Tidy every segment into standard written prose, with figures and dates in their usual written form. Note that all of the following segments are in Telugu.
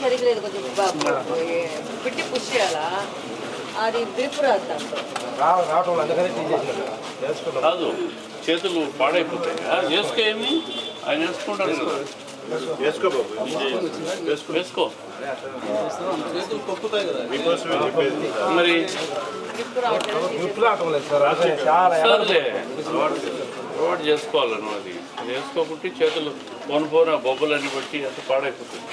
సరిగ్గా లేదు, కొంచెం పిట్టి పుష్ చేయాలా, అది గ్రిప్ రాదు కాదు, చేతులు పాడైపోతాయి. వేసుకో, ఏమి ఆయన వేసుకుంటారు. వేసుకో మరి సర్లే, అలవాటు చేసుకోవాలి నువ్వు. అది వేసుకోకుంటే చేతులు పోన బొబ్బలన్నీ బట్టి అంత పాడైపోతుంది.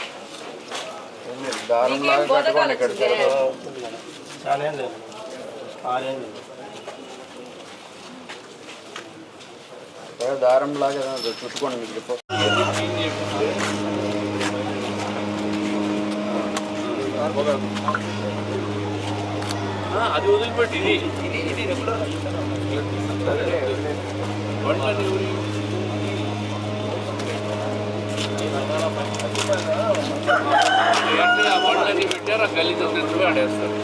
దారం లాగా చుట్టుకోండి మీకు. అది వదిలిపెట్టి ఇది ఆ బండ్లన్నీ పెట్టారు, ఆ గల్లీతో తెచ్చి ఆడేస్తారు.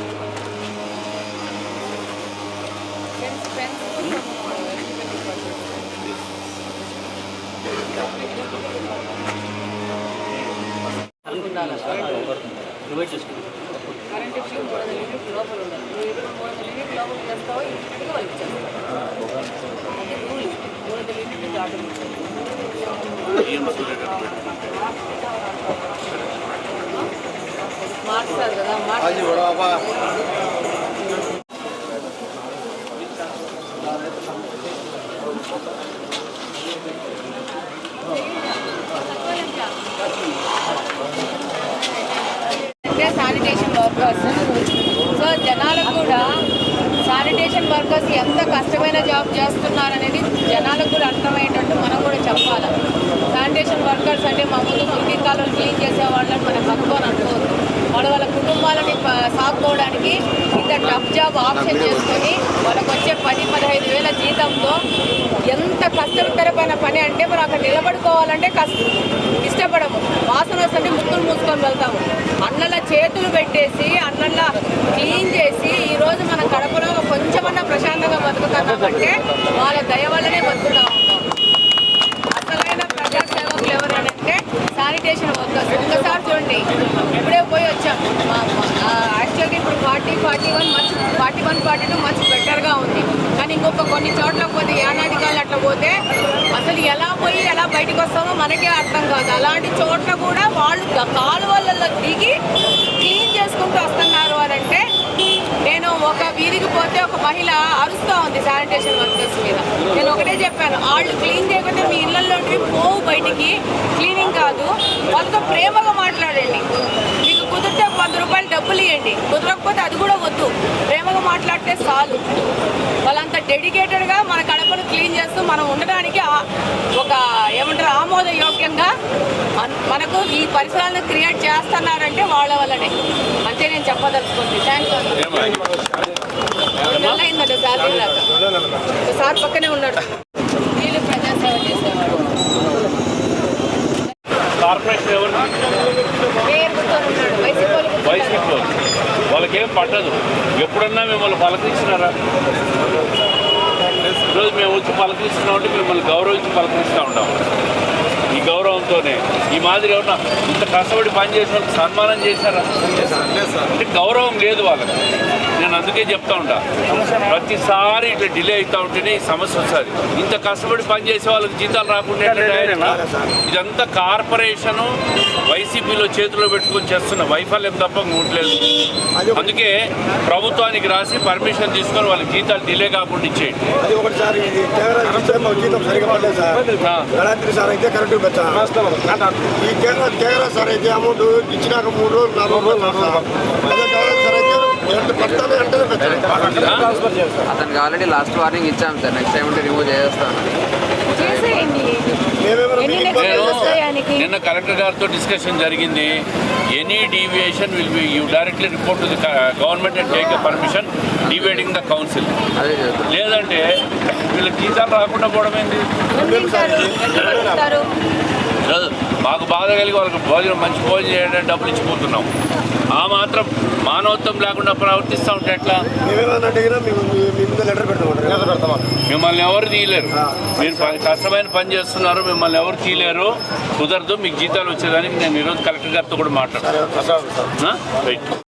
కరెంట్ ఇష్యూ 300 యూనిట్ లోపల ఉండాలి. నువ్వు ఎప్పుడు 300 యూనిట్ లోపల చేస్తావో ఇంటికి వాళ్ళు ఇచ్చేస్తావు. అది రూల్. 300 యూనిట్ ఆర్డర్ మార్చారు కదా, శానిటేషన్ వర్కర్స్. సో జనాలకు కూడా శానిటేషన్ వర్కర్స్ ఎంత కష్టమైన జాబ్ చేస్తున్నారనేది జనాలకు కూడా అర్థమయ్యేటట్టు మనం కూడా చెప్పాలి. శానిటేషన్ వర్కర్స్ అంటే మా ముందు మురికి కాలువలు క్లీన్ చేసే వాళ్ళని మనం తక్కువ అనుకోవద్దు. వాళ్ళ కుటుంబాలని సాగుకోవడానికి ఇంత టఫ్ జాబ్ ఆప్షన్ చేసుకొని వాళ్ళకు వచ్చే 10-15 వేల జీతంతో ఎంత కష్టతరమైన పని అంటే మనం అక్కడ నిలబడుకోవాలంటే ఇష్టపడము. వాసన వస్తుంటే ముక్కులు మూసుకొని వెళ్తాము. అన్నల చేతులు పెట్టేసి అన్నల్లా క్లీన్ చేసి ఈరోజు మన కడపలో కొంచెమన్నా ప్రశాంతంగా బతుకుతున్నామంటే వాళ్ళ దయ వల్లనే బతుకుతా ఉంటాం. అసలైన ప్రజాసేవకులు ఎవరంటే శానిటేషన్ వర్కర్స్. ఒక్కసారి చూడండి, ఇప్పుడే పోయి వచ్చాం. యాక్చువల్గా ఇప్పుడు 41-42 మచ్ బెటర్గా ఉంది. కానీ ఇంకొక కొన్ని చోట్ల పోతే ఏనాటికాలు అట్లా పోతే అసలు ఎలా పోయి ఎలా బయటకు వస్తామో మనకే అర్థం కాదు. అలాంటి చోట్ల కూడా వాళ్ళు కాలువలలో దిగి క్లీన్ చేసుకుంటూ వస్తున్నారు అనంటే, నేను ఒక వీధికి పోతే ఒక మహిళ అరుస్తూ ఉంది శానిటేషన్ వర్కర్స్ మీద. నేను ఒకటే చెప్పాను, వాళ్ళు క్లీన్ చేయకపోతే మీ ఇళ్లలోకి పోవు, బయటికి క్లీనింగ్ కాదు. వాళ్ళతో ప్రేమగా మాట్లాడండి. మీకు కుదిరితే 10 రూపాయలు డబ్బులు ఇవ్వండి, కుదరకపోతే అది కూడా వద్దు. ప్రేమగా మాట్లాడితే చాలు. వాళ్ళంత డెడికేటెడ్గా మన కడపను క్లీన్ చేస్తూ మనం ఉండడానికి ఒక ఏమంటారు ఆమోదయోగ్యంగా మనకు ఈ పరిసరాలను క్రియేట్ చేస్తున్నారంటే వాళ్ళ వల్లనే. అంతే నేను చెప్పదలుచుకుంది. థ్యాంక్స్ అండి. నెల అయిందండి శాలరీ లాగా. సార్ పక్కనే ఉన్నాడు. వీళ్ళు ప్రజాసేవ చేసేవాడు. కార్పొరేషన్ ఎవరు? వైసీపీ వాళ్ళకేం పట్టదు. ఎప్పుడన్నా మిమ్మల్ని పలకరించినారా? ఈరోజు మేము వచ్చి పలకరిస్తున్నామంటే మిమ్మల్ని గౌరవించి పలకరిస్తూ ఉంటాం. ఈ గౌరవంతోనే ఈ మాదిరి ఏమన్నా ఇంత కష్టపడి పనిచేసిన వాళ్ళకి సన్మానం చేశారా? అంటే గౌరవం లేదు వాళ్ళకి. నేను అందుకే చెప్తా ఉంటా, ప్రతిసారి ఇట్లా డిలే అవుతూ ఉంటేనే ఈ సమస్య వస్తుంది. ఇంత కష్టపడి పనిచేసే వాళ్ళకి జీతాలు రాకుండా ఇదంతా కార్పొరేషను వైసీపీలో చేతిలో పెట్టుకొని చేస్తున్న వైఫల్యం తప్ప ఉండలేదు. అందుకే ప్రభుత్వానికి రాసి పర్మిషన్ తీసుకొని వాళ్ళకి జీతాలు డిలే కాకుండా ఇచ్చేయండి. అతనికి ఆల్రెడీ లాస్ట్ వార్నింగ్ ఇచ్చాం సార్, నెక్స్ట్ టైం ఉంటే రిమూవ్ చేస్తాను. నిన్న కలెక్టర్ గారితో డిస్కషన్ జరిగింది. Any deviation will be you directly report to the government and take a permission dividing the council. లేదంటే వీళ్ళకి జీతాలు రాకుండా పోవడం ఏంటి? మాకు బాధ కలిగి వాళ్ళకి భోజనం మంచి భోజనం చేయడానికి డబ్బులు ఇచ్చిపోతున్నాం. ఆ మాత్రం మానవత్వం లేకుండా ప్రవర్తిస్తూ ఉంటే ఎట్లా? మిమ్మల్ని ఎవరు తీయలేరు. మీరు కష్టమైన పని చేస్తున్నారు, మిమ్మల్ని ఎవరు తీయలేరు. కుదరదు. మీకు జీతాలు వచ్చేదానికి నేను ఈరోజు కలెక్టర్ గారితో కూడా మాట్లాడతాను. రైట్.